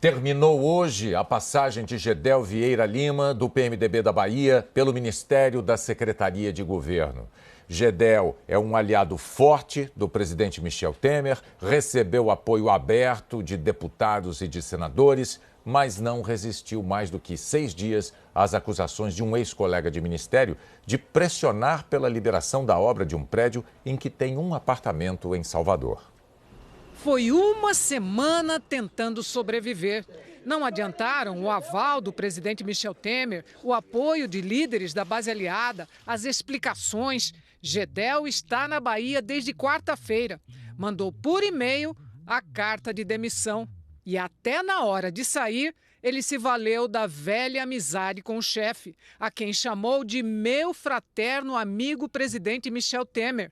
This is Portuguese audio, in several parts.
Terminou hoje a passagem de Gedel Vieira Lima, do PMDB da Bahia, pelo Ministério da Secretaria de Governo. Gedel é um aliado forte do presidente Michel Temer, recebeu apoio aberto de deputados e de senadores, mas não resistiu mais do que 6 dias às acusações de um ex-colega de ministério de pressionar pela liberação da obra de um prédio em que tem um apartamento em Salvador. Foi uma semana tentando sobreviver. Não adiantaram o aval do presidente Michel Temer, o apoio de líderes da base aliada, as explicações. Gedel está na Bahia desde quarta-feira. Mandou por e-mail a carta de demissão. E até na hora de sair, ele se valeu da velha amizade com o chefe, a quem chamou de meu fraterno amigo presidente Michel Temer.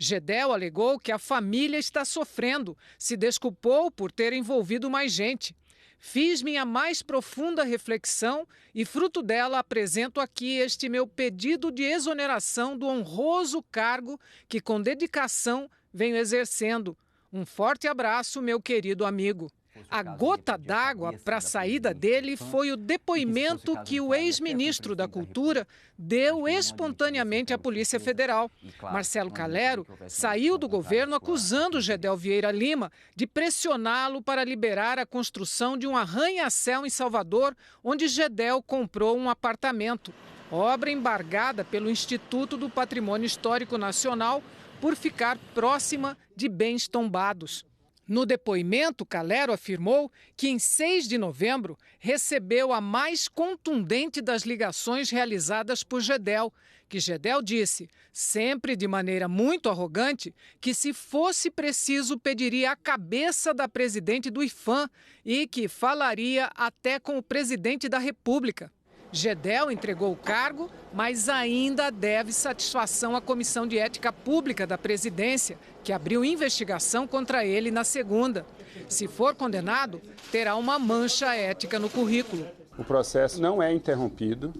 Gedel alegou que a família está sofrendo, se desculpou por ter envolvido mais gente. Fiz minha mais profunda reflexão e, fruto dela, apresento aqui este meu pedido de exoneração do honroso cargo que, com dedicação, venho exercendo. Um forte abraço, meu querido amigo. A gota d'água para a saída dele foi o depoimento que o ex-ministro da Cultura deu espontaneamente à Polícia Federal. Marcelo Calero saiu do governo acusando Gedel Vieira Lima de pressioná-lo para liberar a construção de um arranha-céu em Salvador, onde Gedel comprou um apartamento. Obra embargada pelo Instituto do Patrimônio Histórico Nacional por ficar próxima de bens tombados. No depoimento, Calero afirmou que em 6 de novembro recebeu a mais contundente das ligações realizadas por Gedel, que Gedel disse, sempre de maneira muito arrogante, que se fosse preciso pediria a cabeça da presidente do IPHAN e que falaria até com o presidente da República. Gedel entregou o cargo, mas ainda deve satisfação à Comissão de Ética Pública da Presidência, que abriu investigação contra ele na segunda. Se for condenado, terá uma mancha ética no currículo. O processo não é interrompido,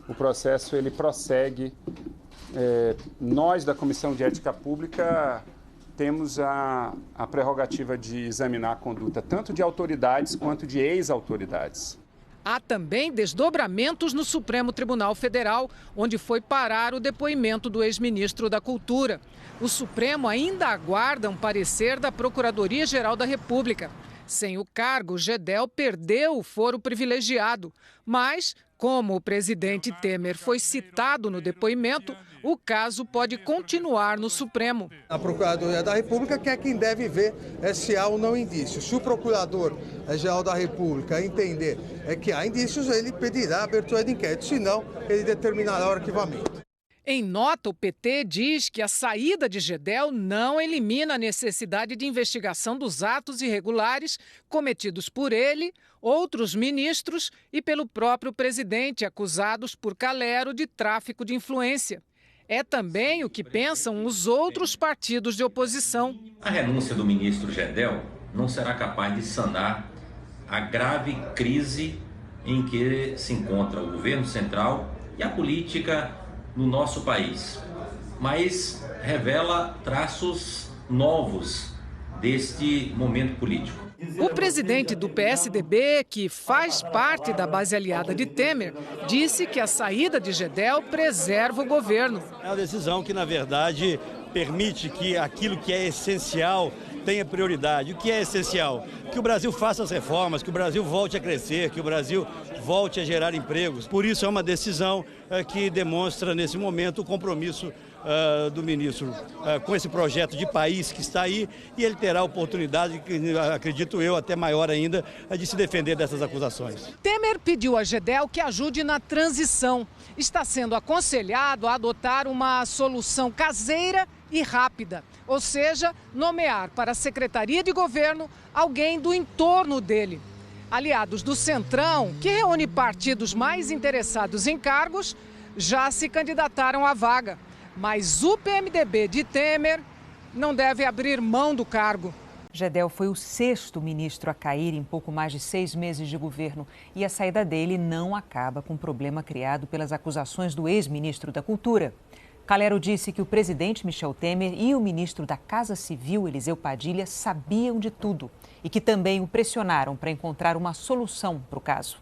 o processo ele prossegue. Nós, da Comissão de Ética Pública, temos a prerrogativa de examinar a conduta tanto de autoridades quanto de ex-autoridades. Há também desdobramentos no Supremo Tribunal Federal, onde foi parar o depoimento do ex-ministro da Cultura. O Supremo ainda aguarda um parecer da Procuradoria-Geral da República. Sem o cargo, Gedel perdeu o foro privilegiado, mas, como o presidente Temer foi citado no depoimento, o caso pode continuar no Supremo. A Procuradoria da República quer quem deve ver se há ou não indícios. Se o Procurador-Geral da República entender que há indícios, ele pedirá a abertura de inquérito, senão ele determinará o arquivamento. Em nota, o PT diz que a saída de Gedel não elimina a necessidade de investigação dos atos irregulares cometidos por ele, outros ministros e pelo próprio presidente, acusados por Calero de tráfico de influência. É também o que pensam os outros partidos de oposição. A renúncia do ministro Gedel não será capaz de sanar a grave crise em que se encontra o governo central e a política no nosso país, mas revela traços novos deste momento político. O presidente do PSDB, que faz parte da base aliada de Temer, disse que a saída de Gedel preserva o governo. É uma decisão que, na verdade, permite que aquilo que é essencial tenha prioridade. O que é essencial? Que o Brasil faça as reformas, que o Brasil volte a crescer, que o Brasil volte a gerar empregos. Por isso é uma decisão que demonstra, nesse momento, o compromisso do ministro com esse projeto de país que está aí, e ele terá a oportunidade, acredito eu, até maior ainda, de se defender dessas acusações. Temer pediu a Gedel que ajude na transição. Está sendo aconselhado a adotar uma solução caseira e rápida, ou seja, nomear para a Secretaria de Governo alguém do entorno dele. Aliados do Centrão, que reúne partidos mais interessados em cargos, já se candidataram à vaga. Mas o PMDB de Temer não deve abrir mão do cargo. Gedel foi o 6º ministro a cair em pouco mais de 6 meses de governo. E a saída dele não acaba com o problema criado pelas acusações do ex-ministro da Cultura. Calero disse que o presidente Michel Temer e o ministro da Casa Civil, Eliseu Padilha, sabiam de tudo e que também o pressionaram para encontrar uma solução para o caso.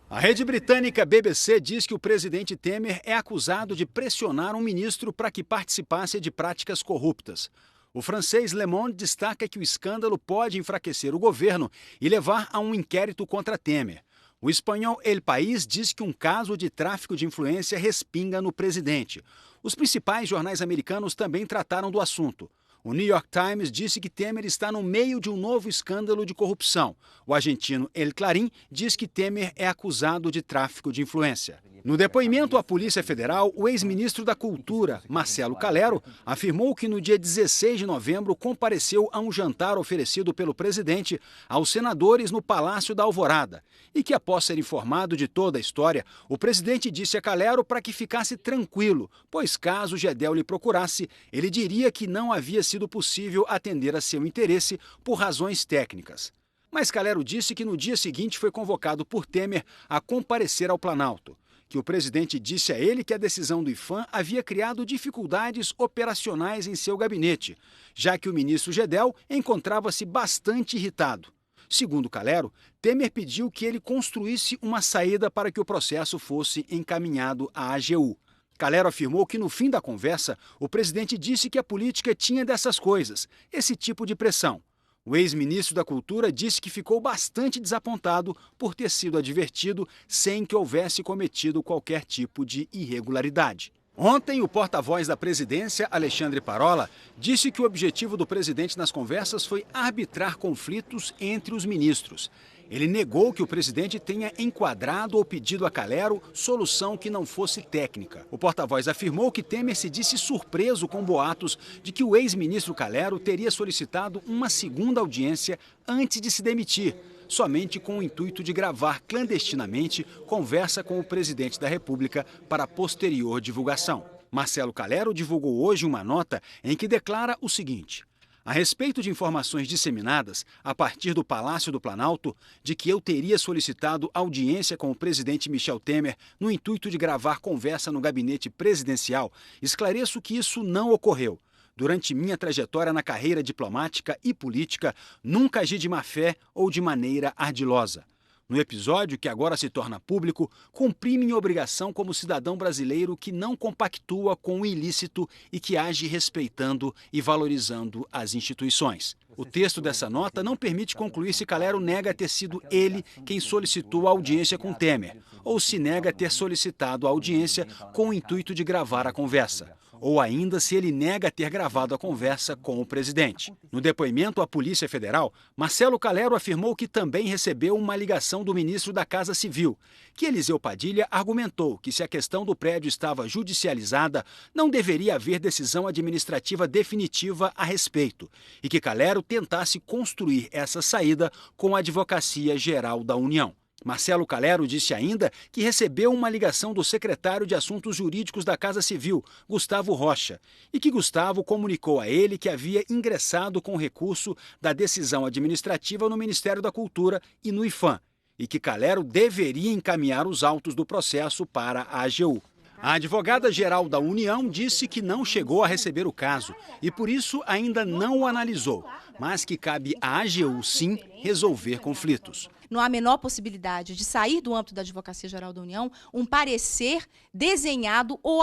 A rede britânica BBC diz que o presidente Temer é acusado de pressionar um ministro para que participasse de práticas corruptas. O francês Le Monde destaca que o escândalo pode enfraquecer o governo e levar a um inquérito contra Temer. O espanhol El País diz que um caso de tráfico de influência respinga no presidente. Os principais jornais americanos também trataram do assunto. O New York Times disse que Temer está no meio de um novo escândalo de corrupção. O argentino El Clarín diz que Temer é acusado de tráfico de influência. No depoimento à Polícia Federal, o ex-ministro da Cultura, Marcelo Calero, afirmou que no dia 16 de novembro compareceu a um jantar oferecido pelo presidente aos senadores no Palácio da Alvorada e que, após ser informado de toda a história, o presidente disse a Calero para que ficasse tranquilo, pois caso Gedel lhe procurasse, ele diria que não havia sido possível atender a seu interesse por razões técnicas. Mas Calero disse que no dia seguinte foi convocado por Temer a comparecer ao Planalto, que o presidente disse a ele que a decisão do IPHAN havia criado dificuldades operacionais em seu gabinete, já que o ministro Gedel encontrava-se bastante irritado. Segundo Calero, Temer pediu que ele construísse uma saída para que o processo fosse encaminhado à AGU. Calero afirmou que no fim da conversa, o presidente disse que a política tinha dessas coisas, esse tipo de pressão. O ex-ministro da Cultura disse que ficou bastante desapontado por ter sido advertido sem que houvesse cometido qualquer tipo de irregularidade. Ontem, o porta-voz da presidência, Alexandre Parola, disse que o objetivo do presidente nas conversas foi arbitrar conflitos entre os ministros. Ele negou que o presidente tenha enquadrado ou pedido a Calero solução que não fosse técnica. O porta-voz afirmou que Temer se disse surpreso com boatos de que o ex-ministro Calero teria solicitado uma segunda audiência antes de se demitir, somente com o intuito de gravar clandestinamente conversa com o presidente da República para posterior divulgação. Marcelo Calero divulgou hoje uma nota em que declara o seguinte: a respeito de informações disseminadas a partir do Palácio do Planalto de que eu teria solicitado audiência com o presidente Michel Temer no intuito de gravar conversa no gabinete presidencial, esclareço que isso não ocorreu. Durante minha trajetória na carreira diplomática e política, nunca agi de má fé ou de maneira ardilosa. No episódio, que agora se torna público, cumpri minha obrigação como cidadão brasileiro que não compactua com o ilícito e que age respeitando e valorizando as instituições. O texto dessa nota não permite concluir se Calero nega ter sido ele quem solicitou a audiência com Temer, ou se nega ter solicitado a audiência com o intuito de gravar a conversa, ou ainda se ele nega ter gravado a conversa com o presidente. No depoimento à Polícia Federal, Marcelo Calero afirmou que também recebeu uma ligação do ministro da Casa Civil, que Eliseu Padilha argumentou que se a questão do prédio estava judicializada, não deveria haver decisão administrativa definitiva a respeito, e que Calero tentasse construir essa saída com a Advocacia Geral da União. Marcelo Calero disse ainda que recebeu uma ligação do secretário de Assuntos Jurídicos da Casa Civil, Gustavo Rocha, e que Gustavo comunicou a ele que havia ingressado com recurso da decisão administrativa no Ministério da Cultura e no IPHAN, e que Calero deveria encaminhar os autos do processo para a AGU. A advogada-geral da União disse que não chegou a receber o caso e, por isso, ainda não o analisou, mas que cabe à AGU, sim, resolver conflitos. Não há a menor possibilidade de sair do âmbito da Advocacia Geral da União um parecer desenhado ou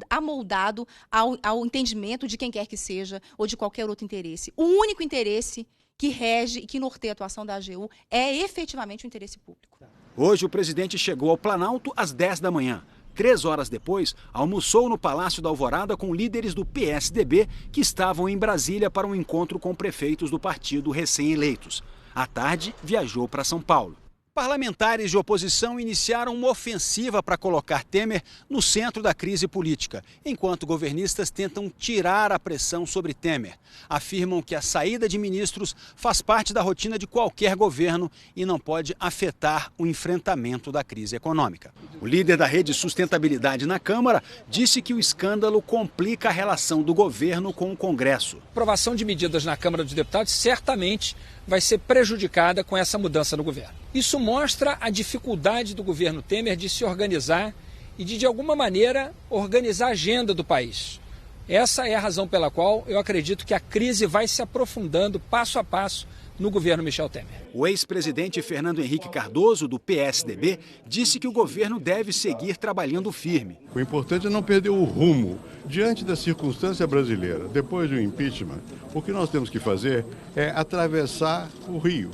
amoldado ao entendimento de quem quer que seja ou de qualquer outro interesse. O único interesse que rege e que norteia a atuação da AGU é efetivamente o interesse público. Hoje o presidente chegou ao Planalto às 10 da manhã. 3 horas depois, almoçou no Palácio da Alvorada com líderes do PSDB que estavam em Brasília para um encontro com prefeitos do partido recém-eleitos. À tarde, viajou para São Paulo. Parlamentares de oposição iniciaram uma ofensiva para colocar Temer no centro da crise política, enquanto governistas tentam tirar a pressão sobre Temer. Afirmam que a saída de ministros faz parte da rotina de qualquer governo e não pode afetar o enfrentamento da crise econômica. O líder da Rede Sustentabilidade na Câmara disse que o escândalo complica a relação do governo com o Congresso. A aprovação de medidas na Câmara dos Deputados certamente vai ser prejudicada com essa mudança no governo. Isso mostra a dificuldade do governo Temer de se organizar e de alguma maneira, organizar a agenda do país. Essa é a razão pela qual eu acredito que a crise vai se aprofundando passo a passo no governo Michel Temer. O ex-presidente Fernando Henrique Cardoso, do PSDB, disse que o governo deve seguir trabalhando firme. O importante é não perder o rumo. Diante da circunstância brasileira, depois do impeachment, o que nós temos que fazer é atravessar o rio.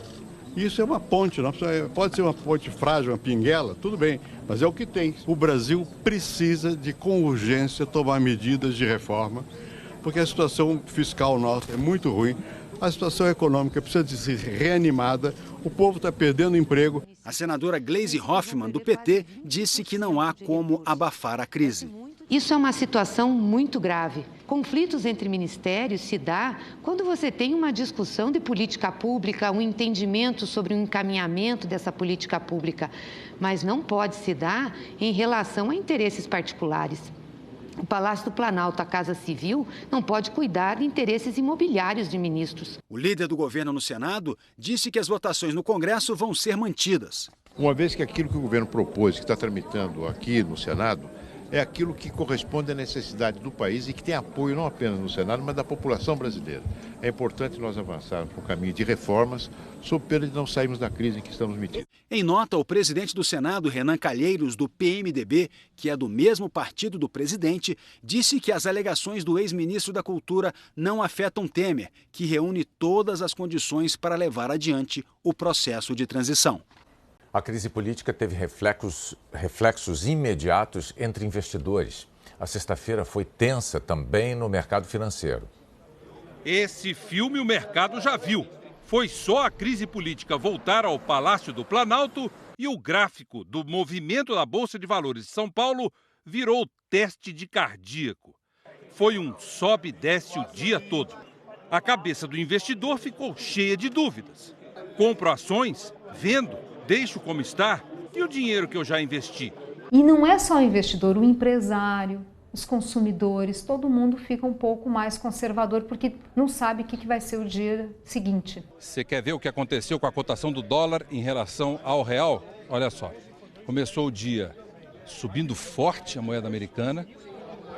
Isso é uma ponte, pode ser uma ponte frágil, uma pinguela, tudo bem, mas é o que tem. O Brasil precisa de, com urgência, tomar medidas de reforma, porque a situação fiscal nossa é muito ruim. A situação econômica precisa de ser reanimada, o povo está perdendo emprego. A senadora Gleisi Hoffmann, do PT, disse que não há como abafar a crise. Isso é uma situação muito grave. Conflitos entre ministérios se dá quando você tem uma discussão de política pública, um entendimento sobre um encaminhamento dessa política pública, mas não pode se dar em relação a interesses particulares. O Palácio do Planalto, a Casa Civil, não pode cuidar de interesses imobiliários de ministros. O líder do governo no Senado disse que as votações no Congresso vão ser mantidas. Uma vez que aquilo que o governo propôs, que está tramitando aqui no Senado, é aquilo que corresponde à necessidade do país e que tem apoio não apenas no Senado, mas da população brasileira. É importante nós avançarmos por um caminho de reformas, sob pena de não sairmos da crise em que estamos metidos. Em nota, o presidente do Senado, Renan Calheiros, do PMDB, que é do mesmo partido do presidente, disse que as alegações do ex-ministro da Cultura não afetam Temer, que reúne todas as condições para levar adiante o processo de transição. A crise política teve reflexos imediatos entre investidores. A sexta-feira foi tensa também no mercado financeiro. Esse filme o mercado já viu. Foi só a crise política voltar ao Palácio do Planalto e o gráfico do movimento da Bolsa de Valores de São Paulo virou teste de cardíaco. Foi um sobe e desce o dia todo. A cabeça do investidor ficou cheia de dúvidas. Compro ações? Vendo? Deixo como está? E o dinheiro que eu já investi? E não é só o investidor, o empresário, os consumidores, todo mundo fica um pouco mais conservador porque não sabe o que vai ser o dia seguinte. Você quer ver o que aconteceu com a cotação do dólar em relação ao real? Olha só, começou o dia subindo forte a moeda americana,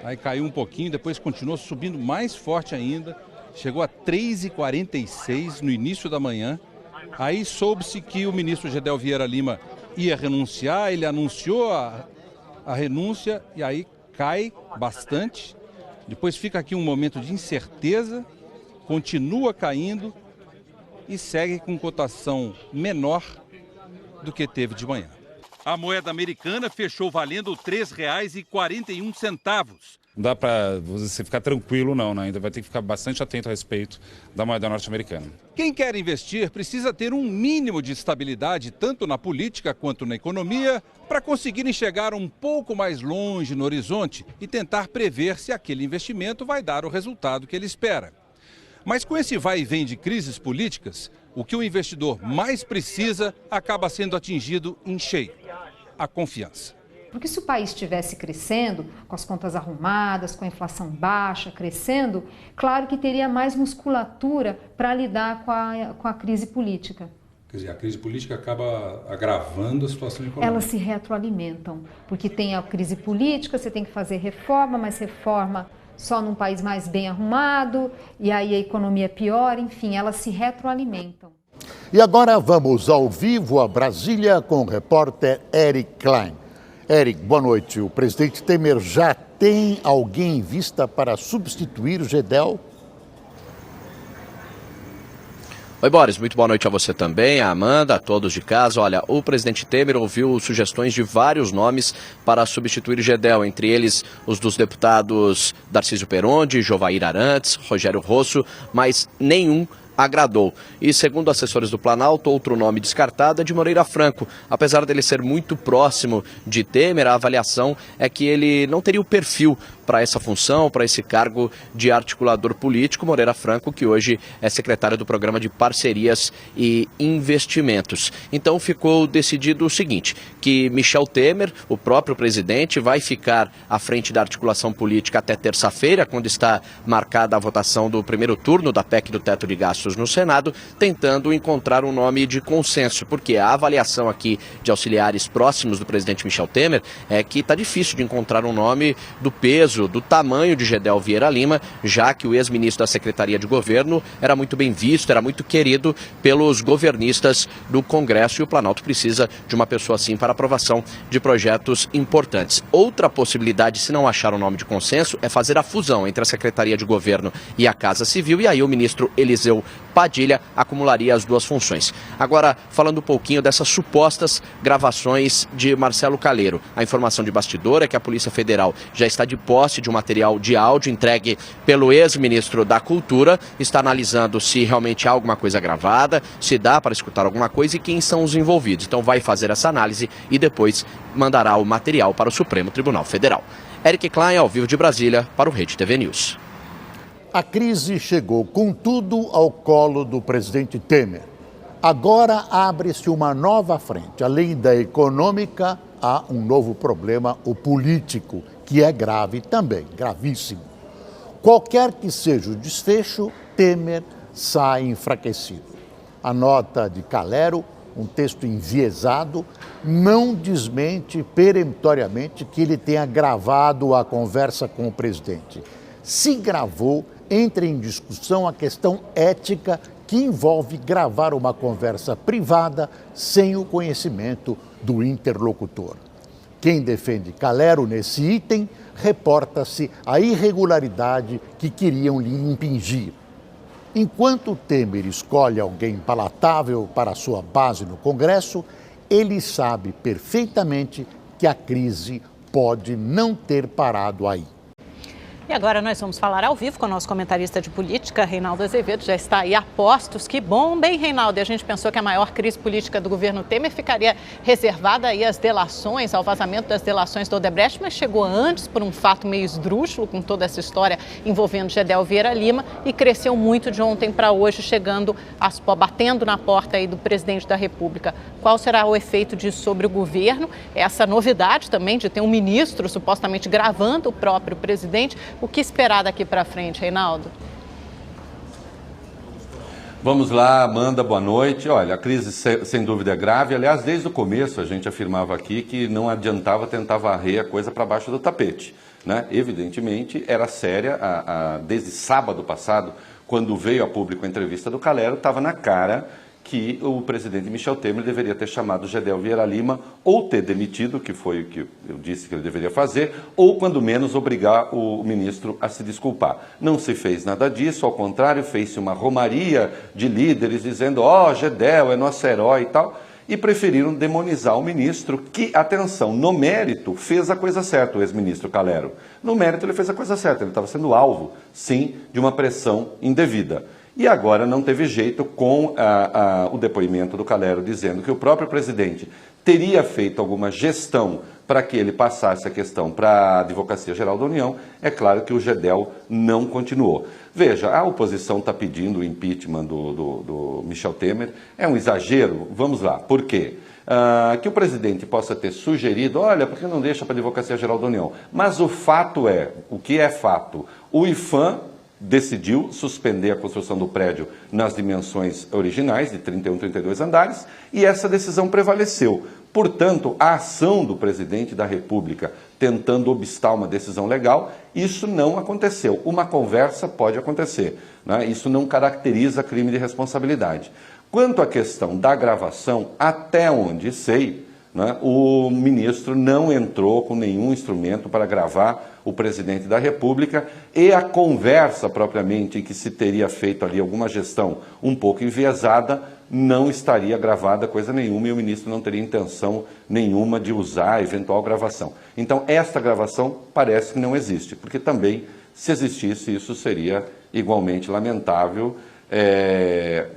aí caiu um pouquinho, depois continuou subindo mais forte ainda, chegou a 3,46 no início da manhã. Aí soube-se que o ministro Gedel Vieira Lima ia renunciar, ele anunciou a renúncia e aí cai bastante. Depois fica aqui um momento de incerteza, continua caindo e segue com cotação menor do que teve de manhã. A moeda americana fechou valendo R$ 3,41. Não dá para você ficar tranquilo não, né? Ainda vai ter que ficar bastante atento a respeito da moeda norte-americana. Quem quer investir precisa ter um mínimo de estabilidade tanto na política quanto na economia para conseguir enxergar um pouco mais longe no horizonte e tentar prever se aquele investimento vai dar o resultado que ele espera. Mas com esse vai e vem de crises políticas, o que o investidor mais precisa acaba sendo atingido em cheio: a confiança. Porque se o país estivesse crescendo, com as contas arrumadas, com a inflação baixa, crescendo, claro que teria mais musculatura para lidar com a crise política. Quer dizer, a crise política acaba agravando a situação econômica. Elas se retroalimentam, porque tem a crise política, você tem que fazer reforma, mas reforma só num país mais bem arrumado, e aí a economia piora, enfim, elas se retroalimentam. E agora vamos ao vivo a Brasília com o repórter Eric Klein. Eric, boa noite. O presidente Temer já tem alguém em vista para substituir o Gedel? Oi, Boris, muito boa noite a você também, a Amanda, a todos de casa. Olha, o presidente Temer ouviu sugestões de vários nomes para substituir Gedel, entre eles os dos deputados Darcísio Perondi, Jovair Arantes, Rogério Rosso, mas nenhum agradou. E segundo assessores do Planalto, outro nome descartado é de Moreira Franco. Apesar dele ser muito próximo de Temer, a avaliação é que ele não teria o perfil para essa função, para esse cargo de articulador político. Moreira Franco, que hoje é secretário do Programa de Parcerias e Investimentos. Então ficou decidido o seguinte, que Michel Temer, o próprio presidente, vai ficar à frente da articulação política até terça-feira, quando está marcada a votação do primeiro turno da PEC do teto de gastos projetos no Senado, tentando encontrar um nome de consenso, porque a avaliação aqui de auxiliares próximos do presidente Michel Temer é que está difícil de encontrar um nome do peso, do tamanho de Gedel Vieira Lima, já que o ex-ministro da Secretaria de Governo era muito bem visto, era muito querido pelos governistas do Congresso, e o Planalto precisa de uma pessoa assim para aprovação de projetos importantes. Outra possibilidade, se não achar um nome de consenso, é fazer a fusão entre a Secretaria de Governo e a Casa Civil, e aí o ministro Eliseu Padilha acumularia as duas funções. Agora, falando um pouquinho dessas supostas gravações de Marcelo Calero. A informação de bastidor é que a Polícia Federal já está de posse de um material de áudio entregue pelo ex-ministro da Cultura, está analisando se realmente há alguma coisa gravada, se dá para escutar alguma coisa e quem são os envolvidos. Então vai fazer essa análise e depois mandará o material para o Supremo Tribunal Federal. Eric Klein, ao vivo de Brasília, para o Rede TV News. A crise chegou com tudo ao colo do presidente Temer. Agora abre-se uma nova frente. Além da econômica, há um novo problema, o político, que é grave também, gravíssimo. Qualquer que seja o desfecho, Temer sai enfraquecido. A nota de Calero, um texto enviesado, não desmente peremptoriamente que ele tenha gravado a conversa com o presidente. Se gravou, entra em discussão a questão ética que envolve gravar uma conversa privada sem o conhecimento do interlocutor. Quem defende Calero nesse item reporta-se a irregularidade que queriam lhe impingir. Enquanto Temer escolhe alguém palatável para sua base no Congresso, ele sabe perfeitamente que a crise pode não ter parado aí. E agora nós vamos falar ao vivo com o nosso comentarista de política, Reinaldo Azevedo, já está aí a postos. Que bom, bem, Reinaldo, e a gente pensou que a maior crise política do governo Temer ficaria reservada aí às delações, ao vazamento das delações do Odebrecht, mas chegou antes por um fato meio esdrúxulo, com toda essa história envolvendo Gedel Vieira Lima, e cresceu muito de ontem para hoje, batendo na porta aí do presidente da República. Qual será o efeito disso sobre o governo? Essa novidade também de ter um ministro supostamente gravando o próprio presidente. O que esperar daqui para frente, Reinaldo? Vamos lá, Amanda, boa noite. Olha, a crise sem dúvida é grave. Aliás, desde o começo a gente afirmava aqui que não adiantava tentar varrer a coisa para baixo do tapete, né? Evidentemente, era séria. Desde sábado passado, quando veio a público a entrevista do Calero, estava na cara que o presidente Michel Temer deveria ter chamado Gedel Vieira Lima ou ter demitido, que foi o que eu disse que ele deveria fazer, ou, quando menos, obrigar o ministro a se desculpar. Não se fez nada disso, ao contrário, fez-se uma romaria de líderes dizendo, Gedel é nosso herói e tal, e preferiram demonizar o ministro que, atenção, no mérito, fez a coisa certa, o ex-ministro Calero. No mérito ele fez a coisa certa, ele estava sendo alvo, sim, de uma pressão indevida. E agora não teve jeito com o depoimento do Calero dizendo que o próprio presidente teria feito alguma gestão para que ele passasse a questão para a Advocacia Geral da União. É claro que o Gedel não continuou. Veja, a oposição está pedindo o impeachment do Michel Temer. É um exagero? Vamos lá. Por quê? Que o presidente possa ter sugerido, olha, por que não deixa para a Advocacia Geral da União? Mas o fato é, o que é fato? O IPHAN decidiu suspender a construção do prédio nas dimensões originais, de 31, 32 andares, e essa decisão prevaleceu. Portanto, a ação do presidente da República tentando obstar uma decisão legal, isso não aconteceu. Uma conversa pode acontecer, né? Isso não caracteriza crime de responsabilidade. Quanto à questão da gravação, até onde sei, né, o ministro não entrou com nenhum instrumento para gravar o presidente da República, e a conversa propriamente em que se teria feito ali alguma gestão um pouco enviesada não estaria gravada coisa nenhuma, e o ministro não teria intenção nenhuma de usar a eventual gravação. Então, esta gravação parece que não existe, porque também, se existisse, isso seria igualmente lamentável.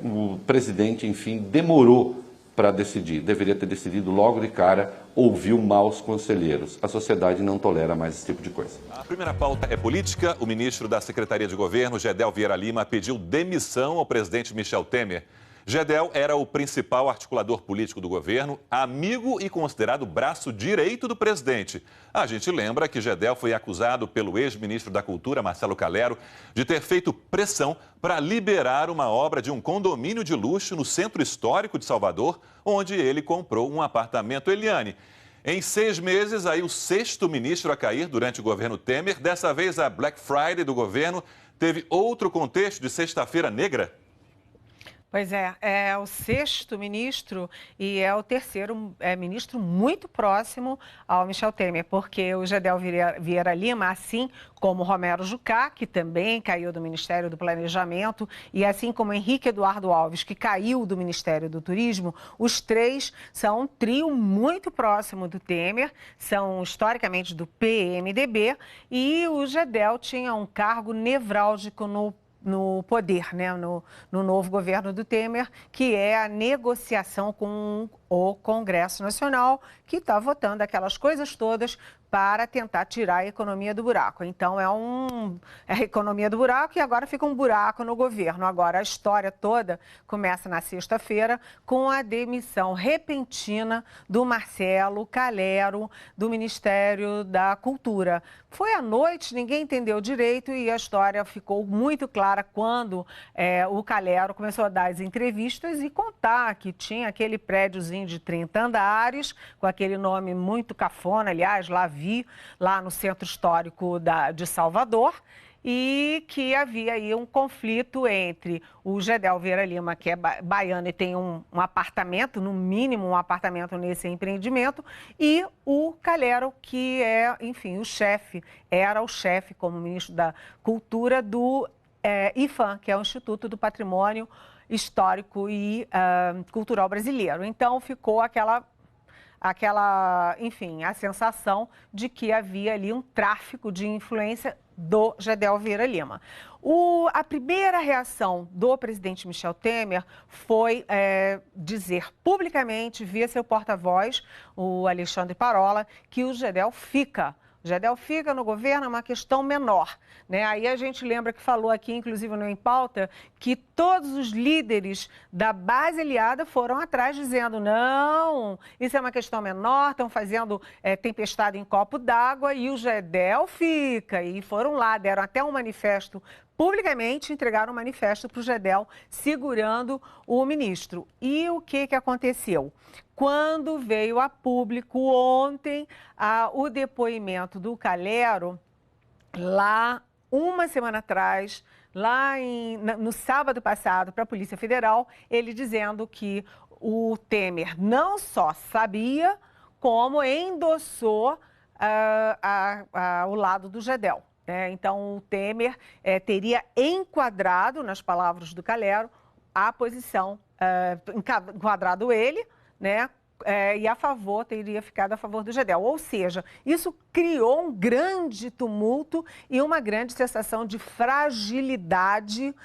O presidente, enfim, demorou para decidir, deveria ter decidido logo de cara, ouviu maus conselheiros. A sociedade não tolera mais esse tipo de coisa. A primeira pauta é política. O ministro da Secretaria de Governo, Gedel Vieira Lima, pediu demissão ao presidente Michel Temer. Gedel era o principal articulador político do governo, amigo e considerado braço direito do presidente. A gente lembra que Gedel foi acusado pelo ex-ministro da Cultura, Marcelo Calero, de ter feito pressão para liberar uma obra de um condomínio de luxo no centro histórico de Salvador, onde ele comprou um apartamento. Eliane, em 6 meses, aí o 6º ministro a cair durante o governo Temer. Dessa vez, a Black Friday do governo teve outro contexto de Sexta-feira Negra? Pois é o 6º ministro e é o 3º ministro muito próximo ao Michel Temer, porque o Gedel Vieira Lima, assim como Romero Jucá, que também caiu do Ministério do Planejamento, e assim como Henrique Eduardo Alves, que caiu do Ministério do Turismo, os 3 são um trio muito próximo do Temer, são historicamente do PMDB, e o Gedel tinha um cargo nevrálgico no poder, né? no novo governo do Temer, que é a negociação com o Congresso Nacional, que está votando aquelas coisas todas para tentar tirar a economia do buraco. Então, é a economia do buraco e agora fica um buraco no governo. Agora, a história toda começa na sexta-feira com a demissão repentina do Marcelo Calero, do Ministério da Cultura. Foi à noite, ninguém entendeu direito e a história ficou muito clara quando o Calero começou a dar as entrevistas e contar que tinha aquele prédiozinho de 30 andares, com aquele nome muito cafona, aliás, lá no Centro Histórico de Salvador, e que havia aí um conflito entre o Gedel Vieira Lima, que é baiano e tem um apartamento, no mínimo um apartamento nesse empreendimento, e o Calero, que é, enfim, era o chefe como ministro da Cultura do IPHAN, que é o Instituto do Patrimônio Histórico e Cultural Brasileiro. Então, ficou enfim, a sensação de que havia ali um tráfico de influência do Gedel Vieira Lima. A primeira reação do presidente Michel Temer foi dizer publicamente, via seu porta-voz, o Alexandre Parola, que o Gedel fica no governo, é uma questão menor, né? Aí a gente lembra que falou aqui, inclusive no Em Pauta, que todos os líderes da base aliada foram atrás dizendo não, isso é uma questão menor, estão fazendo tempestade em copo d'água e o Gedel fica. E foram lá, deram até um manifesto publicamente, entregaram um manifesto para o Gedel segurando o ministro. E o que aconteceu? Quando veio a público ontem o depoimento do Calero, lá uma semana atrás, no sábado passado, para a Polícia Federal, ele dizendo que o Temer não só sabia, como endossou o lado do Gedel. Então, o Temer teria enquadrado, nas palavras do Calero, a posição, enquadrado ele, né? E teria ficado a favor do Gedel. Ou seja, isso criou um grande tumulto e uma grande sensação de fragilidade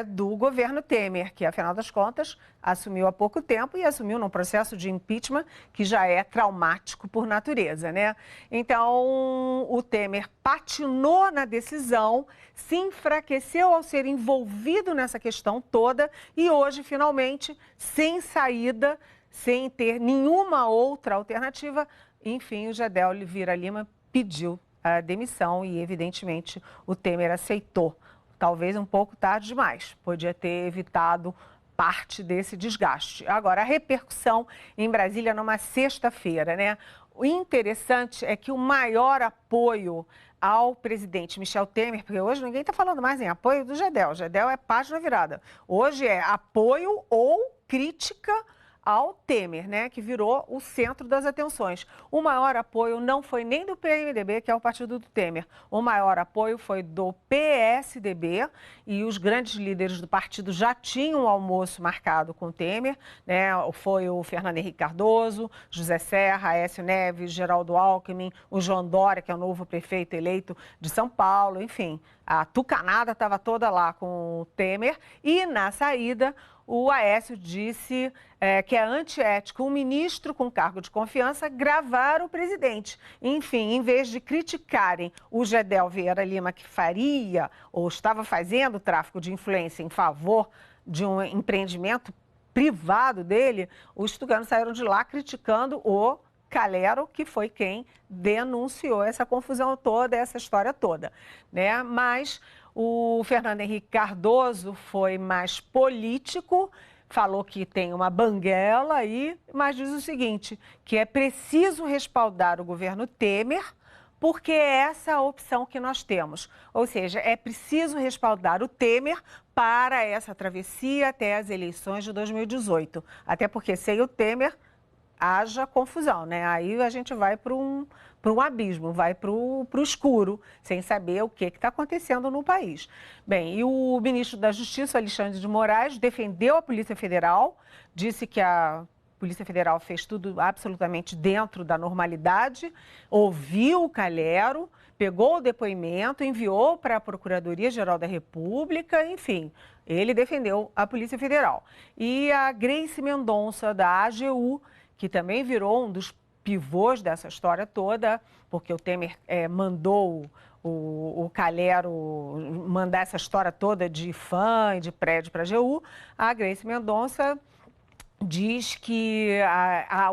do governo Temer, que, afinal das contas, assumiu há pouco tempo e assumiu num processo de impeachment que já é traumático por natureza, né? Então, o Temer patinou na decisão, se enfraqueceu ao ser envolvido nessa questão toda e hoje, finalmente, sem saída, sem ter nenhuma outra alternativa, enfim, o Gedel Vieira Lima pediu a demissão e, evidentemente, o Temer aceitou. Talvez um pouco tarde demais, podia ter evitado parte desse desgaste. Agora, a repercussão em Brasília numa sexta-feira, né? O interessante é que o maior apoio ao presidente Michel Temer, porque hoje ninguém está falando mais em apoio do Gedel, o Gedel é página virada. Hoje é apoio ou crítica ao Temer, né, que virou o centro das atenções. O maior apoio não foi nem do PMDB, que é o partido do Temer. O maior apoio foi do PSDB e os grandes líderes do partido já tinham um almoço marcado com o Temer, né? Foi o Fernando Henrique Cardoso, José Serra, Aécio Neves, Geraldo Alckmin, o João Dória, que é o novo prefeito eleito de São Paulo, enfim. A tucanada estava toda lá com o Temer e, na saída, o Aécio disse que é antiético um ministro com cargo de confiança gravar o presidente. Enfim, em vez de criticarem o Gedel Vieira Lima, que faria ou estava fazendo tráfico de influência em favor de um empreendimento privado dele, os tucanos saíram de lá criticando o Calero, que foi quem denunciou essa confusão toda, essa história toda, né? Mas o Fernando Henrique Cardoso foi mais político, falou que tem uma banguela aí, mas diz o seguinte, que é preciso respaldar o governo Temer, porque é essa a opção que nós temos. Ou seja, é preciso respaldar o Temer para essa travessia até as eleições de 2018. Até porque sem o Temer haja confusão, né? Aí a gente vai para um abismo, vai para o escuro, sem saber o que está acontecendo no país. Bem, e o ministro da Justiça, Alexandre de Moraes, defendeu a Polícia Federal, disse que a Polícia Federal fez tudo absolutamente dentro da normalidade, ouviu o Calero, pegou o depoimento, enviou para a Procuradoria-Geral da República, enfim, ele defendeu a Polícia Federal. E a Grace Mendonça, da AGU, que também virou um dos pivôs dessa história toda, porque o Temer mandou o Calero mandar essa história toda de fã e de prédio para a AGU, a Grace Mendonça diz que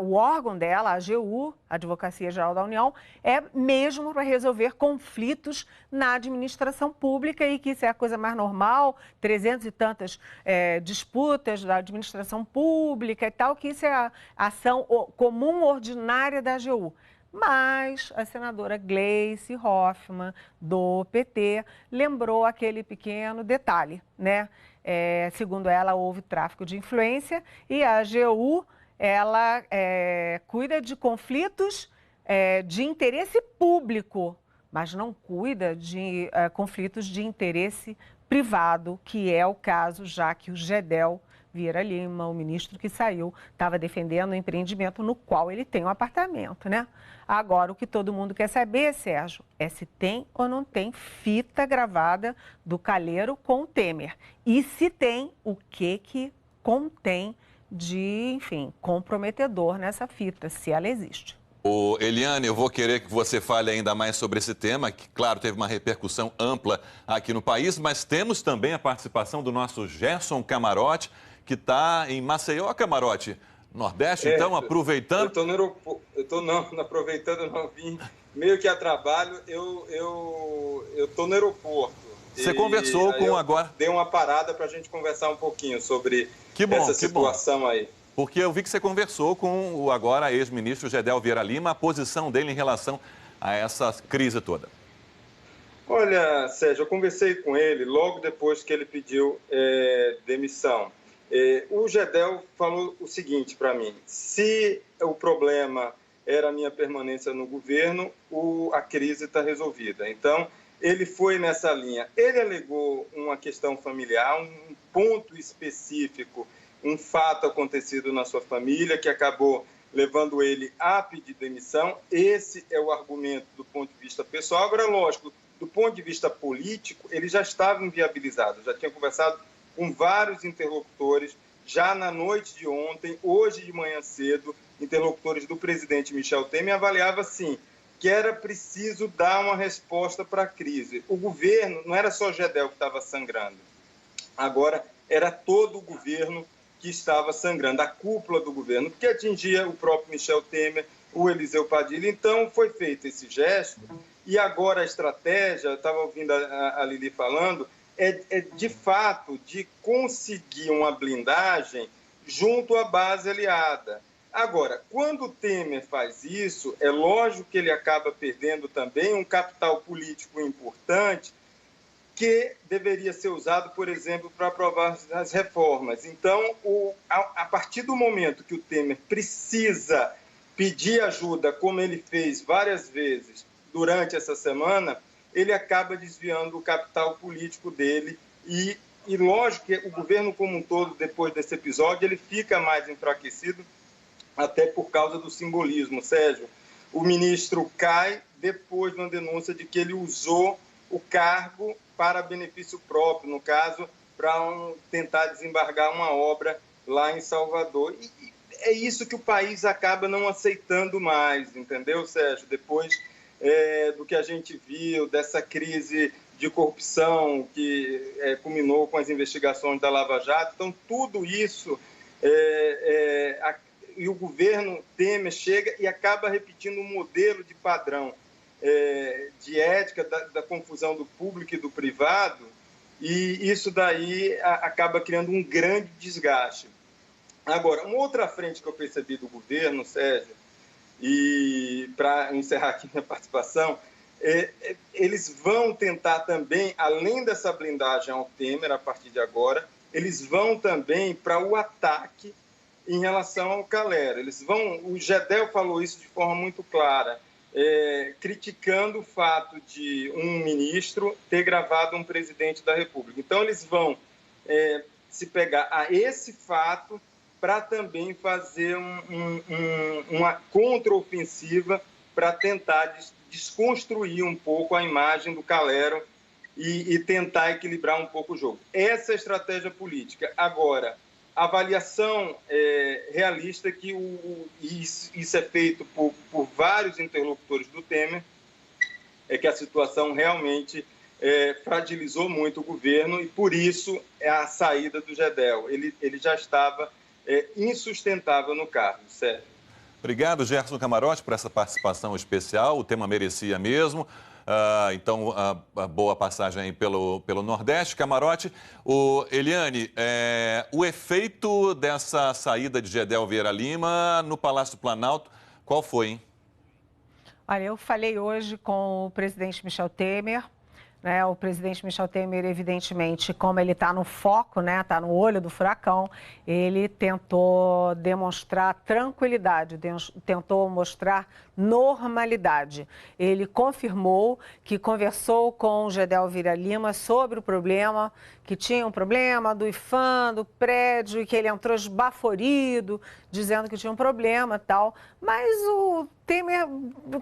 o órgão dela, a AGU, a Advocacia Geral da União, é mesmo para resolver conflitos na administração pública e que isso é a coisa mais normal, 300 e tantas disputas da administração pública e tal, que isso é a ação comum ordinária da AGU. Mas a senadora Gleice Hoffmann, do PT, lembrou aquele pequeno detalhe, né? Segundo ela, houve tráfico de influência e a AGU, ela cuida de conflitos de interesse público, mas não cuida de conflitos de interesse privado, que é o caso, já que o Gedel Vieira Lima, o ministro que saiu, estava defendendo o empreendimento no qual ele tem um apartamento, né? Agora, o que todo mundo quer saber, Sérgio, é se tem ou não tem fita gravada do Calero com o Temer. E se tem, o que contém de, enfim, comprometedor nessa fita, se ela existe. Eliane, eu vou querer que você fale ainda mais sobre esse tema, que, claro, teve uma repercussão ampla aqui no país, mas temos também a participação do nosso Gerson Camarote, que está em Maceió, Camarote, Nordeste, então, aproveitando... Eu estou no aeroporto, não aproveitando, não vim meio que a trabalho, eu estou no aeroporto. Você conversou com agora... Dei uma parada para a gente conversar um pouquinho sobre essa situação aí. Porque eu vi que você conversou com o agora ex-ministro Gedel Vieira Lima, a posição dele em relação a essa crise toda. Olha, Sérgio, eu conversei com ele logo depois que ele pediu demissão. O Gedel falou o seguinte para mim: se o problema era a minha permanência no governo, a crise está resolvida. Então, ele foi nessa linha. Ele alegou uma questão familiar, um ponto específico, um fato acontecido na sua família que acabou levando ele a pedir demissão. Esse é o argumento do ponto de vista pessoal. Agora, lógico, do ponto de vista político, ele já estava inviabilizado. Já tinha conversado com vários interlocutores, já na noite de ontem, hoje de manhã cedo, interlocutores do presidente Michel Temer avaliavam, assim, que era preciso dar uma resposta para a crise. O governo, não era só Gedel que estava sangrando, agora era todo o governo que estava sangrando, a cúpula do governo, porque atingia o próprio Michel Temer, o Eliseu Padilha. Então, foi feito esse gesto, e agora a estratégia, eu estava ouvindo a Lili falando, é de fato de conseguir uma blindagem junto à base aliada. Agora, quando o Temer faz isso, é lógico que ele acaba perdendo também um capital político importante que deveria ser usado, por exemplo, para aprovar as reformas. Então, a partir do momento que o Temer precisa pedir ajuda, como ele fez várias vezes durante essa semana, ele acaba desviando o capital político dele e lógico que o governo como um todo, depois desse episódio, ele fica mais enfraquecido, até por causa do simbolismo. Sérgio, o ministro cai depois de uma denúncia de que ele usou o cargo para benefício próprio, no caso, para tentar desembargar uma obra lá em Salvador. E é isso que o país acaba não aceitando mais, entendeu, Sérgio? Depois do que a gente viu, dessa crise de corrupção que culminou com as investigações da Lava Jato. Então, tudo isso e o governo Temer chega e acaba repetindo um modelo de padrão de ética da confusão do público e do privado, e isso daí acaba criando um grande desgaste. Agora, uma outra frente que eu percebi do governo, Sérgio, e para encerrar aqui minha participação, eles vão tentar também, além dessa blindagem ao Temer a partir de agora, eles vão também para o ataque em relação ao Calero. O Gedel falou isso de forma muito clara, criticando o fato de um ministro ter gravado um presidente da República. Então, eles vão se pegar a esse fato para também fazer uma contraofensiva para tentar desconstruir um pouco a imagem do Calero e tentar equilibrar um pouco o jogo. Essa é a estratégia política. Agora, a avaliação realista que isso é feito por vários interlocutores do Temer, é que a situação realmente fragilizou muito o governo e, por isso, é a saída do Gedel. Ele já estava insustentável no cargo, Sérgio. Obrigado, Gerson Camarote, por essa participação especial. O tema merecia mesmo. Então, a boa passagem aí pelo Nordeste. Camarote, Eliane, o efeito dessa saída de Gedel Vieira Lima no Palácio do Planalto, qual foi, hein? Olha, eu falei hoje com o presidente Michel Temer. O presidente Michel Temer, evidentemente, como ele está no foco, está no olho do furacão, ele tentou demonstrar tranquilidade, tentou mostrar normalidade. Ele confirmou que conversou com o Gedel Vieira Lima sobre o problema, que tinha um problema do IPHAN, do prédio, e que ele entrou esbaforido, dizendo que tinha um problema e tal. Mas o Temer,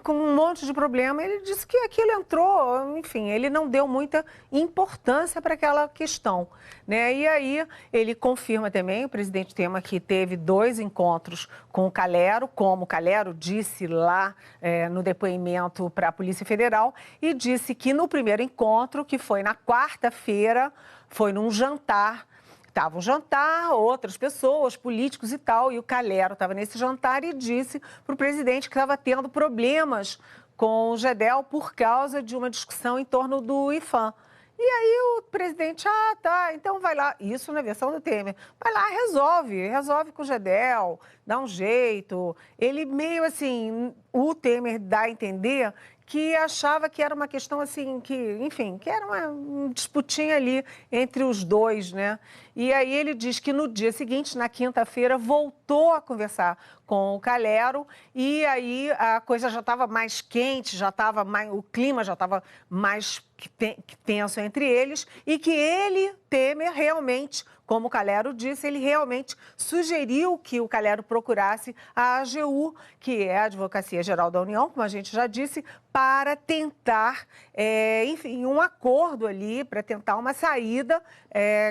com um monte de problema, ele disse que aquilo entrou, enfim, ele não deu muita importância para aquela questão, E aí ele confirma também, o presidente Temer, que teve 2 encontros com o Calero, como o Calero disse lá no depoimento para a Polícia Federal, e disse que no primeiro encontro, que foi na quarta-feira, foi num jantar. Estava um jantar, outras pessoas, políticos e tal, e o Calero estava nesse jantar e disse para o presidente que estava tendo problemas com o Gedel por causa de uma discussão em torno do IPHAN. E aí o presidente, então vai lá, isso na versão do Temer, vai lá, resolve com o Gedel, dá um jeito. Ele meio assim, o Temer dá a entender que achava que era uma questão assim, que era uma disputinha ali entre os dois, E aí ele diz que no dia seguinte, na quinta-feira, voltou a conversar com o Calero e aí a coisa já estava mais quente, o clima já estava mais tenso entre eles e que ele, Temer, realmente, como o Calero disse, ele realmente sugeriu que o Calero procurasse a AGU, que é a Advocacia Geral da União, como a gente já disse, para tentar, um acordo ali, para tentar uma saída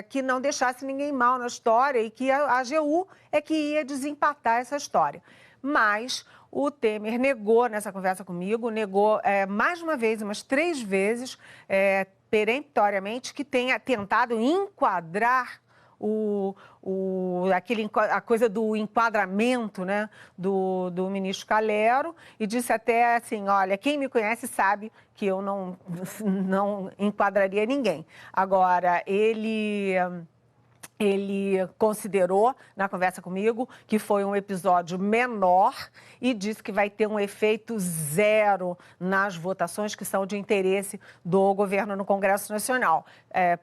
que não deixasse ninguém mal na história e que a AGU é que ia desempatar essa história. Mas o Temer negou nessa conversa comigo, mais uma vez, umas 3 vezes, peremptoriamente, que tenha tentado enquadrar a coisa do enquadramento do ministro Calero e disse até assim, olha, quem me conhece sabe que eu não enquadraria ninguém. Agora, ele considerou, na conversa comigo, que foi um episódio menor e disse que vai ter um efeito zero nas votações que são de interesse do governo no Congresso Nacional.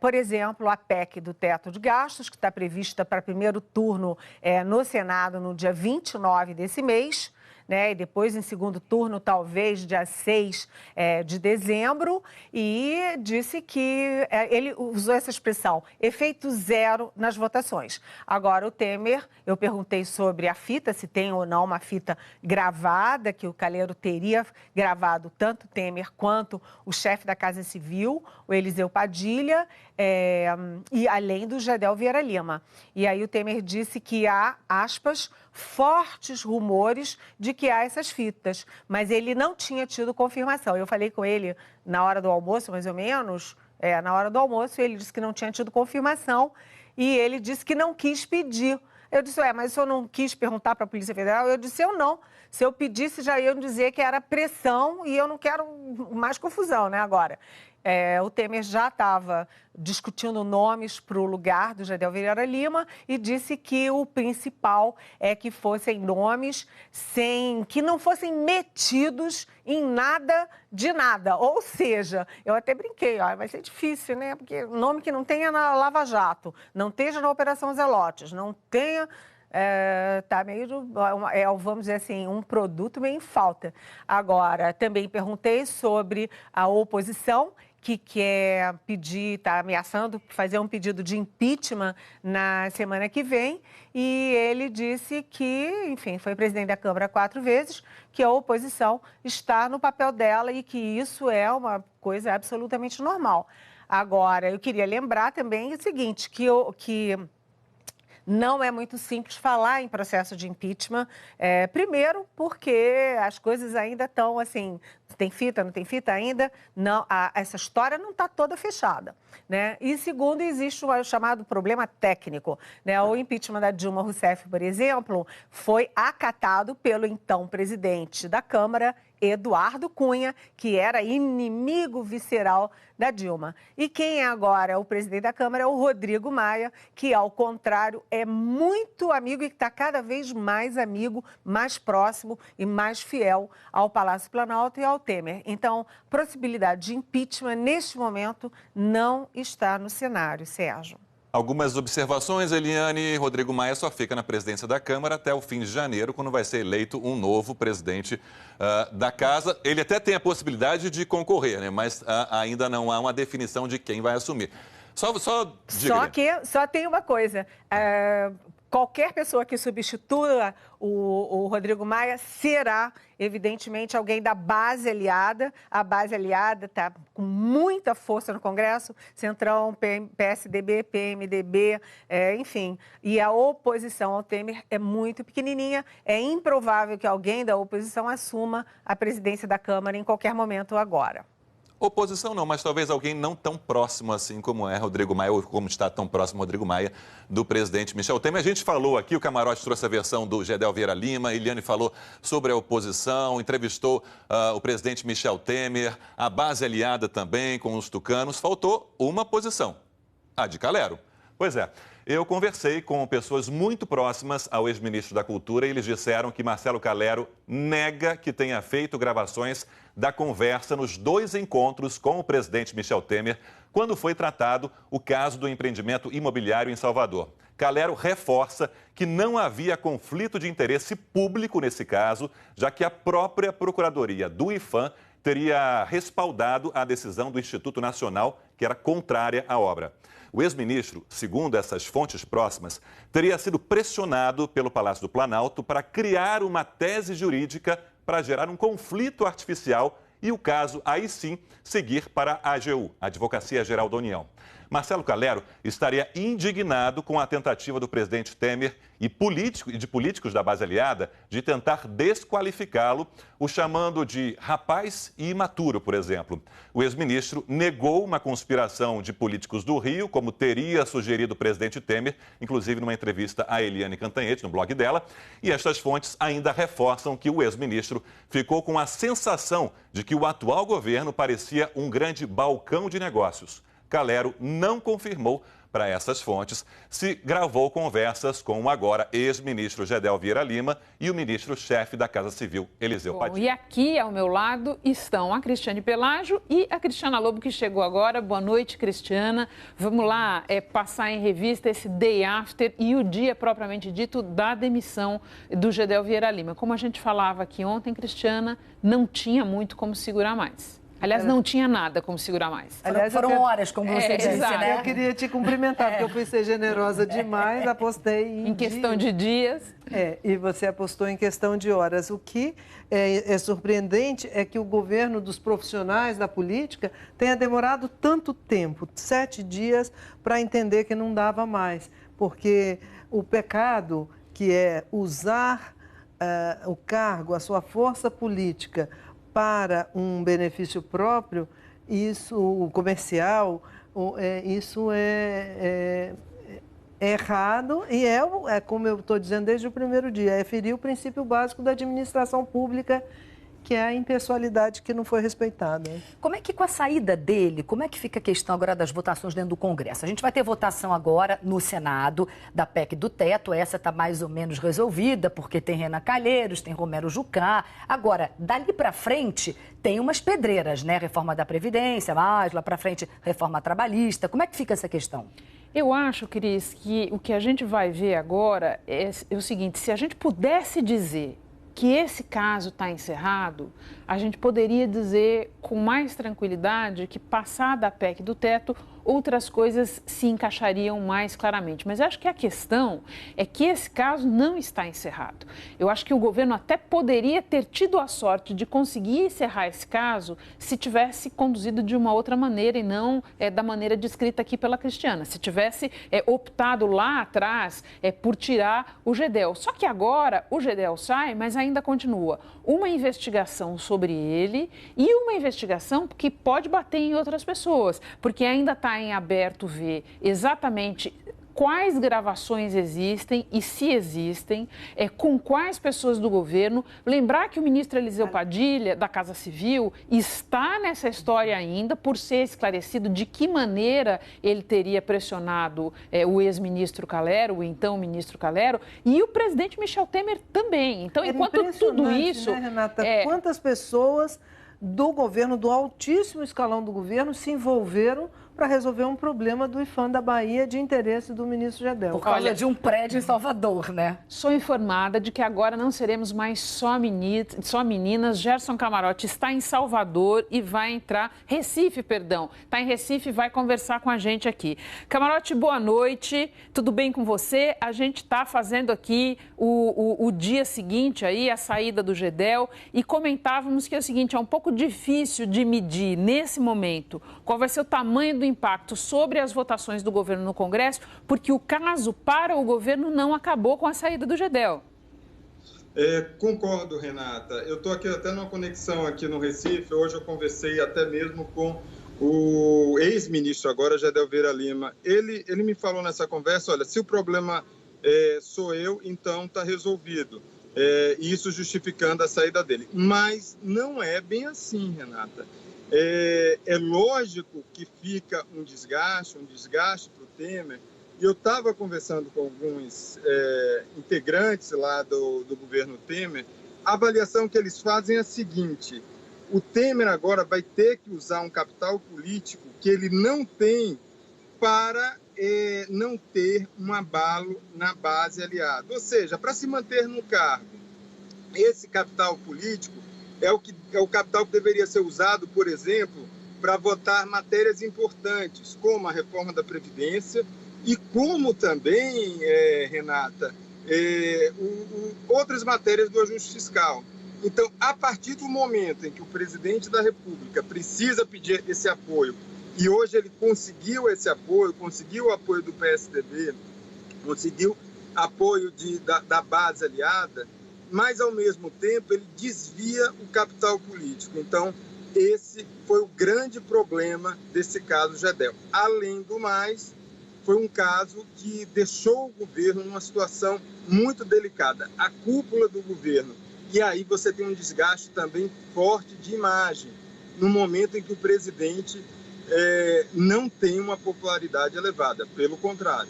Por exemplo, a PEC do teto de gastos, que está prevista para primeiro turno no Senado no dia 29 desse mês, e depois em segundo turno, talvez dia 6 de dezembro, e disse que ele usou essa expressão, efeito zero nas votações. Agora, o Temer, eu perguntei sobre a fita, se tem ou não uma fita gravada, que o Calero teria gravado tanto Temer quanto o chefe da Casa Civil, o Eliseu Padilha, e além do Gedel Vieira Lima. E aí o Temer disse que há, aspas, fortes rumores de que há essas fitas, mas ele não tinha tido confirmação. Eu falei com ele na hora do almoço, mais ou menos, na hora do almoço, ele disse que não tinha tido confirmação e ele disse que não quis pedir Eu disse, mas o senhor não quis perguntar para a Polícia Federal? Eu disse, eu não. Se eu pedisse, já iam dizer que era pressão e eu não quero mais confusão, né, agora. O Temer já estava discutindo nomes para o lugar do Gedel Vieira Lima e disse que o principal é que fossem nomes que não fossem metidos em nada de nada. Ou seja, eu até brinquei, vai ser difícil, né? Porque nome que não tenha na Lava Jato, não esteja na Operação Zelotes, não tenha... Tá meio, vamos dizer assim, um produto meio em falta. Agora, também perguntei sobre a oposição, que quer pedir, está ameaçando fazer um pedido de impeachment na semana que vem, e ele disse que, enfim, foi presidente da Câmara 4 vezes, que a oposição está no papel dela e que isso é uma coisa absolutamente normal. Agora, eu queria lembrar também o seguinte, que não é muito simples falar em processo de impeachment, primeiro porque as coisas ainda estão assim, tem fita, não tem fita ainda, não, essa história não está toda fechada, né? E segundo, existe o chamado problema técnico, né? O impeachment da Dilma Rousseff, por exemplo, foi acatado pelo então presidente da Câmara, Eduardo Cunha, que era inimigo visceral da Dilma. E quem é agora o presidente da Câmara é o Rodrigo Maia, que, ao contrário, é muito amigo e está cada vez mais amigo, mais próximo e mais fiel ao Palácio Planalto e ao Temer. Então, possibilidade de impeachment, neste momento, não está no cenário, Sérgio. Algumas observações, Eliane. Rodrigo Maia só fica na presidência da Câmara até o fim de janeiro, quando vai ser eleito um novo presidente da Casa. Ele até tem a possibilidade de concorrer, né? Mas ainda não há uma definição de quem vai assumir. Só tem uma coisa. Qualquer pessoa que substitua o Rodrigo Maia será, evidentemente, alguém da base aliada. A base aliada está com muita força no Congresso, Centrão, PSDB, PMDB, enfim. E a oposição ao Temer é muito pequenininha. É improvável que alguém da oposição assuma a presidência da Câmara em qualquer momento agora. Oposição não, mas talvez alguém não tão próximo assim como é Rodrigo Maia, ou como está tão próximo Rodrigo Maia do presidente Michel Temer. A gente falou aqui, o Camarote trouxe a versão do Gedel Vieira Lima, Eliane falou sobre a oposição, entrevistou o presidente Michel Temer, a base aliada também com os tucanos. Faltou uma posição, a de Calero. Pois é, eu conversei com pessoas muito próximas ao ex-ministro da Cultura e eles disseram que Marcelo Calero nega que tenha feito gravações da conversa nos 2 encontros com o presidente Michel Temer, quando foi tratado o caso do empreendimento imobiliário em Salvador. Calero reforça que não havia conflito de interesse público nesse caso, já que a própria Procuradoria do IPHAN teria respaldado a decisão do Instituto Nacional, que era contrária à obra. O ex-ministro, segundo essas fontes próximas, teria sido pressionado pelo Palácio do Planalto para criar uma tese jurídica para gerar um conflito artificial e o caso, aí sim, seguir para a AGU, Advocacia Geral da União. Marcelo Calero estaria indignado com a tentativa do presidente Temer e de políticos da base aliada de tentar desqualificá-lo, o chamando de rapaz e imaturo, por exemplo. O ex-ministro negou uma conspiração de políticos do Rio, como teria sugerido o presidente Temer, inclusive numa entrevista a Eliane Cantanhete, no blog dela, e estas fontes ainda reforçam que o ex-ministro ficou com a sensação de que o atual governo parecia um grande balcão de negócios. Calero não confirmou para essas fontes se gravou conversas com o agora ex-ministro Gedel Vieira Lima e o ministro-chefe da Casa Civil, Eliseu Padilha. E aqui ao meu lado estão a Cristiane Pelágio e a Cristiana Lobo, que chegou agora. Boa noite, Cristiana. Vamos lá passar em revista esse day after e o dia propriamente dito da demissão do Gedel Vieira Lima. Como a gente falava aqui ontem, Cristiana, não tinha muito como segurar mais. Aliás, não tinha nada como segurar mais. Aliás, foram horas, como você disse, né? Eu queria te cumprimentar, porque eu fui ser generosa demais, apostei em questão de dias. E você apostou em questão de horas. O que é surpreendente é que o governo dos profissionais da política tenha demorado tanto tempo, 7 dias, para entender que não dava mais. Porque o pecado, que é usar o cargo, a sua força política, para um benefício próprio, isso, o comercial, isso errado e é como eu estou dizendo desde o primeiro dia, é ferir o princípio básico da administração pública, que é a impessoalidade que não foi respeitada. Como é que com a saída dele, como é que fica a questão agora das votações dentro do Congresso? A gente vai ter votação agora no Senado da PEC do teto, essa está mais ou menos resolvida, porque tem Renan Calheiros, tem Romero Jucá. Agora, dali para frente, tem umas pedreiras, né? Reforma da Previdência, mais lá para frente, reforma trabalhista. Como é que fica essa questão? Eu acho, Cris, que o que a gente vai ver agora é o seguinte, se a gente pudesse dizer que esse caso está encerrado, a gente poderia dizer com mais tranquilidade que, passada a PEC do teto, outras coisas se encaixariam mais claramente. Mas acho que a questão é que esse caso não está encerrado. Eu acho que o governo até poderia ter tido a sorte de conseguir encerrar esse caso se tivesse conduzido de uma outra maneira e não da maneira descrita aqui pela Cristiana. Se tivesse optado lá atrás por tirar o Gedel. Só que agora o Gedel sai, mas ainda continua uma investigação sobre ele e uma investigação que pode bater em outras pessoas, porque ainda está em aberto ver exatamente quais gravações existem e se existem, com quais pessoas do governo. Lembrar que o ministro Eliseu Padilha, da Casa Civil, está nessa história ainda por ser esclarecido de que maneira ele teria pressionado o ex-ministro Calero, o então ministro Calero, e o presidente Michel Temer também. Então, enquanto tudo isso... Né, Renata? Quantas pessoas do governo, do altíssimo escalão do governo, se envolveram para resolver um problema do IPHAN da Bahia de interesse do ministro Gedel. Por causa de um prédio em Salvador, né? Sou informada de que agora não seremos mais só meninas. Gerson Camarote está em Salvador e vai entrar... Recife, perdão. Está em Recife e vai conversar com a gente aqui. Camarote, boa noite. Tudo bem com você? A gente está fazendo aqui o dia seguinte, aí, a saída do Gedel, e comentávamos que é o seguinte, é um pouco difícil de medir, nesse momento, qual vai ser o tamanho do impacto sobre as votações do governo no Congresso, porque o caso para o governo não acabou com a saída do Gedel. Concordo, Renata. Eu estou aqui até numa conexão aqui no Recife. Hoje eu conversei até mesmo com o ex-ministro agora, Gedel Vieira Lima. Ele me falou nessa conversa, olha, se o problema sou eu, então está resolvido. Isso justificando a saída dele. Mas não é bem assim, Renata. É lógico que fica um desgaste para o Temer. E eu estava conversando com alguns integrantes lá do governo Temer. A avaliação que eles fazem é a seguinte: o Temer agora vai ter que usar um capital político que ele não tem para não ter um abalo na base aliada. Ou seja, para se manter no cargo, esse capital político é o capital que deveria ser usado, por exemplo, para votar matérias importantes, como a reforma da Previdência e como também, Renata, outras matérias do ajuste fiscal. Então, a partir do momento em que o presidente da República precisa pedir esse apoio, e hoje ele conseguiu esse apoio, conseguiu o apoio do PSDB, conseguiu apoio da base aliada, mas, ao mesmo tempo, ele desvia o capital político. Então, esse foi o grande problema desse caso Gedel. Além do mais, foi um caso que deixou o governo numa situação muito delicada. A cúpula do governo. E aí você tem um desgaste também forte de imagem, no momento em que o presidente não tem uma popularidade elevada. Pelo contrário.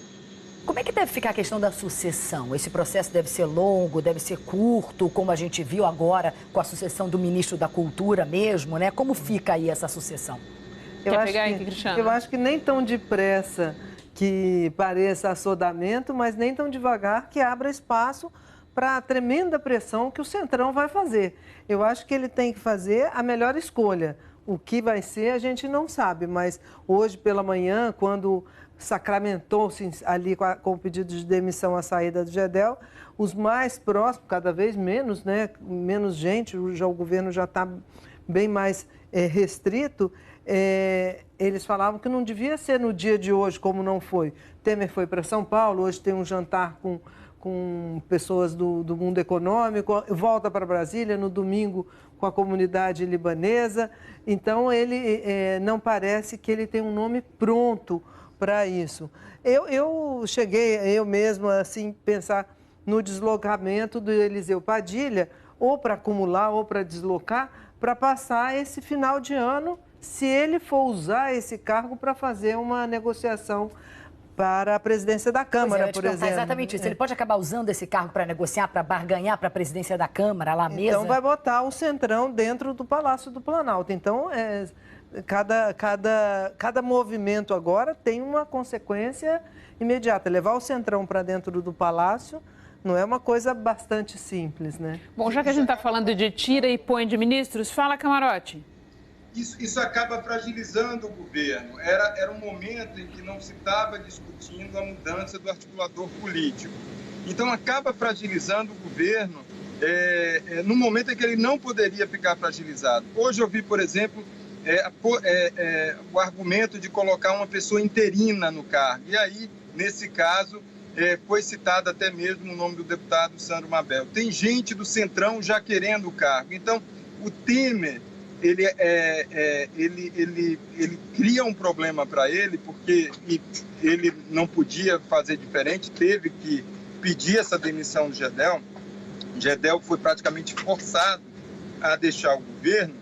Como é que deve ficar a questão da sucessão? Esse processo deve ser longo, deve ser curto, como a gente viu agora com a sucessão do ministro da Cultura mesmo, né? Como fica aí essa sucessão? Eu acho que nem tão depressa que pareça assodamento, mas nem tão devagar que abra espaço para a tremenda pressão que o Centrão vai fazer. Eu acho que ele tem que fazer a melhor escolha. O que vai ser a gente não sabe, mas hoje pela manhã, quando sacramentou-se ali com o pedido de demissão a saída do Gedel, os mais próximos, cada vez menos, né, menos gente, o governo já está bem mais restrito, eles falavam que não devia ser no dia de hoje, como não foi. Temer foi para São Paulo, hoje tem um jantar com pessoas do mundo econômico, volta para Brasília no domingo com a comunidade libanesa. Então, ele não parece que ele tem um nome pronto para isso. Eu cheguei, eu mesma, assim, pensar no deslocamento do Eliseu Padilha, ou para acumular ou para deslocar, para passar esse final de ano, se ele for usar esse cargo para fazer uma negociação para a presidência da Câmara, por exemplo. Exatamente isso. Ele pode acabar usando esse cargo para negociar, para barganhar para a presidência da Câmara, lá mesmo. Então vai botar o Centrão dentro do Palácio do Planalto. Então, cada movimento agora tem uma consequência imediata. Levar o Centrão para dentro do Palácio não é uma coisa bastante simples, né? Bom, já que a gente está falando de tira e põe de ministros, fala, Camarote. Isso acaba fragilizando o governo. Era um momento em que não se estava discutindo a mudança do articulador político. Então, acaba fragilizando o governo no momento em que ele não poderia ficar fragilizado. Hoje eu vi, por exemplo, o argumento de colocar uma pessoa interina no cargo. E aí, nesse caso, foi citado até mesmo o nome do deputado Sandro Mabel. Tem gente do Centrão já querendo o cargo. Então, o Temer, ele cria um problema para ele, porque ele não podia fazer diferente, teve que pedir essa demissão do Gedel. Gedel foi praticamente forçado a deixar o governo,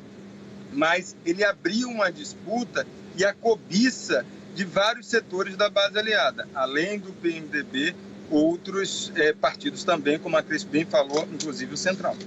mas ele abriu uma disputa e a cobiça de vários setores da base aliada, além do PMDB, outros partidos também, como a Cris bem falou, inclusive o Centrão.